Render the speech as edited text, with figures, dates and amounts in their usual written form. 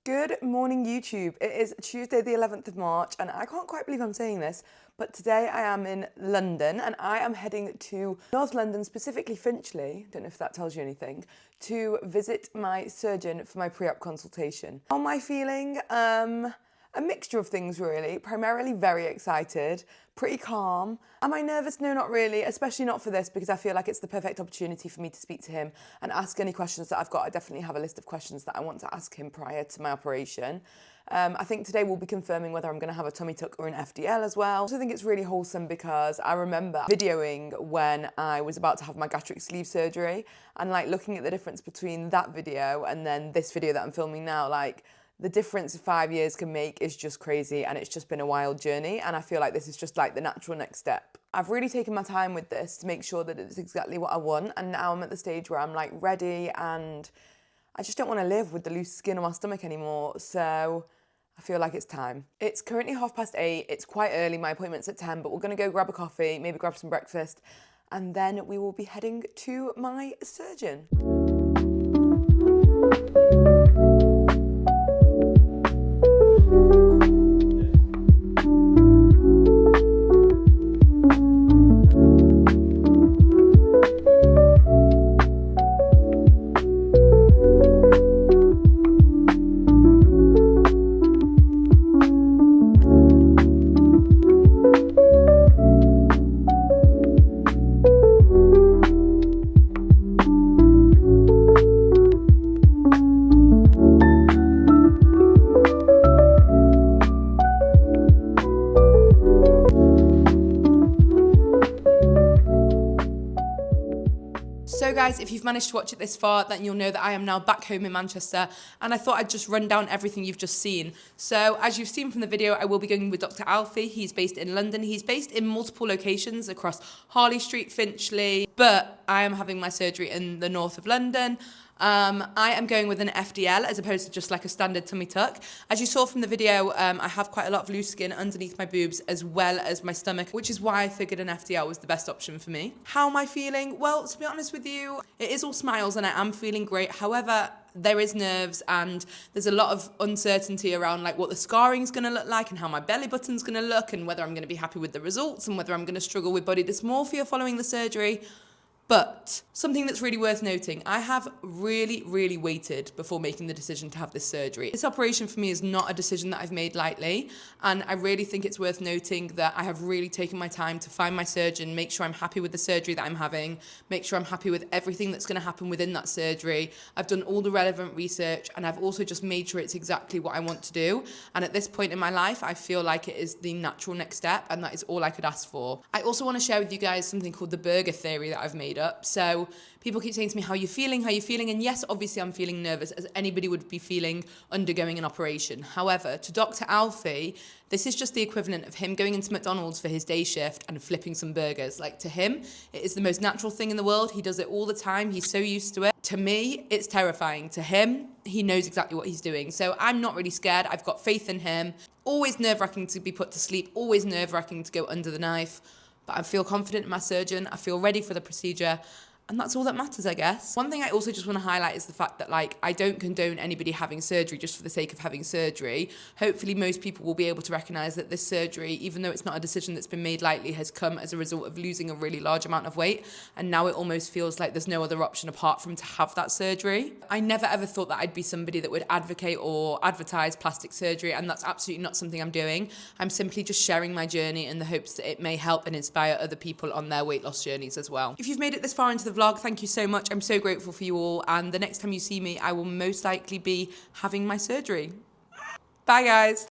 Good morning, YouTube. It is Tuesday the 11th of March and I can't quite believe I'm saying this, but today I am in London and I am heading to North London, specifically Finchley, don't know if that tells you anything, to visit my surgeon for my pre-op consultation. How am I feeling? A mixture of things really, primarily very excited, pretty calm. Am I nervous? No, not really, especially not for this because I feel like it's the perfect opportunity for me to speak to him and ask any questions that I've got. I definitely have a list of questions that I want to ask him prior to my operation. I think today we'll be confirming whether I'm going to have a tummy tuck or an FDL as well. I also think it's really wholesome because I remember videoing when I was about to have my gastric sleeve surgery and like looking at the difference between that video and then this video that I'm filming now, like the difference 5 years can make is just crazy and it's just been a wild journey and I feel like this is just like the natural next step. I've really taken my time with this to make sure that it's exactly what I want and now I'm at the stage where I'm like ready and I just don't want to live with the loose skin on my stomach anymore, so I feel like it's time. It's currently 8:30, it's quite early, my appointment's at 10, but we're going to go grab a coffee, maybe grab some breakfast and then we will be heading to my surgeon. So guys, if you've managed to watch it this far, then you'll know that I am now back home in Manchester and I thought I'd just run down everything you've just seen. So as you've seen from the video, I will be going with Dr. Alfie. He's based in London. He's based in multiple locations across Harley Street, Finchley, but I am having my surgery in the north of London. I am going with an FDL as opposed to just like a standard tummy tuck. As you saw from the video, I have quite a lot of loose skin underneath my boobs as well as my stomach, which is why I figured an FDL was the best option for me. How am I feeling? Well, to be honest with you, it is all smiles and I am feeling great. However, there is nerves and there's a lot of uncertainty around like what the scarring is going to look like and how my belly button's going to look and whether I'm going to be happy with the results and whether I'm going to struggle with body dysmorphia following the surgery. But something that's really worth noting, I have really waited before making the decision to have this surgery. This operation for me is not a decision that I've made lightly, and I really think it's worth noting that I have really taken my time to find my surgeon, make sure I'm happy with the surgery that I'm having, make sure I'm happy with everything that's going to happen within that surgery. I've done all the relevant research, and I've also just made sure it's exactly what I want to do. And at this point in my life, I feel like it is the natural next step, and that is all I could ask for. I also want to share with you guys something called the burger theory that I've made up. So people keep saying to me, how are you feeling? And yes, obviously I'm feeling nervous as anybody would be feeling undergoing an operation. However, to Dr. Alfie, this is just the equivalent of him going into McDonald's for his day shift and flipping some burgers. Like to him, it is the most natural thing in the world. He does it all the time. He's so used to it. To me, it's terrifying. To him, he knows exactly what he's doing. So I'm not really scared. I've got faith in him. Always nerve-wracking to be put to sleep. Always nerve-wracking to go under the knife. But I feel confident in my surgeon. I feel ready for the procedure. And that's all that matters, I guess. One thing I also just want to highlight is the fact that, like, I don't condone anybody having surgery just for the sake of having surgery. Hopefully most people will be able to recognise that this surgery, even though it's not a decision that's been made lightly, has come as a result of losing a really large amount of weight. And now it almost feels like there's no other option apart from to have that surgery. I never ever thought that I'd be somebody that would advocate or advertise plastic surgery, and that's absolutely not something I'm doing. I'm simply just sharing my journey in the hopes that it may help and inspire other people on their weight loss journeys as well. If you've made it this far into the vlog, thank you so much. I'm so grateful for you all, and the next time you see me, I will most likely be having my surgery. Bye guys.